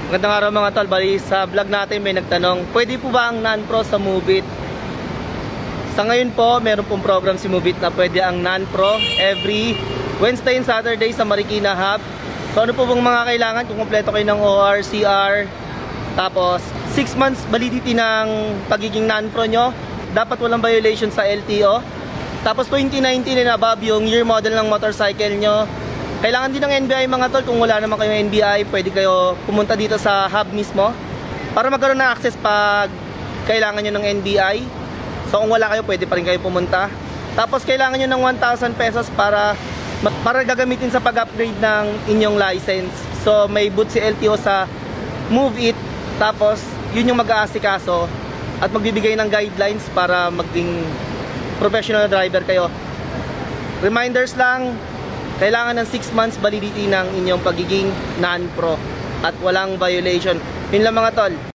Magandang araw mga tol, bali sa vlog natin may nagtanong, pwede po ba ang non-pro sa Move It? Sa ngayon po, meron pong program si Move It na pwede ang non-pro every Wednesday and Saturday sa Marikina Hub. So ano po bang mga kailangan? Kung kompleto kayo ng OR, CR, tapos 6 months validity ng pagiging non-pro nyo, dapat walang violation sa LTO. Tapos 2019 and above yung year model ng motorcycle nyo. Kailangan din ng NBI mga tol. Kung wala naman kayong NBI, pwede kayo pumunta dito sa hub mismo para magkaroon ng access pag kailangan nyo ng NBI. So kung wala kayo, pwede pa rin kayo pumunta. Tapos kailangan nyo ng 1,000 pesos para gagamitin sa pag-upgrade ng inyong license. So may booth si LTO sa Move It. Tapos yun yung mag-aasikaso at magbibigay ng guidelines para maging professional driver kayo. Reminders lang, kailangan ng 6 months validity ng inyong pagiging non-pro at walang violation. Yun lang mga tol.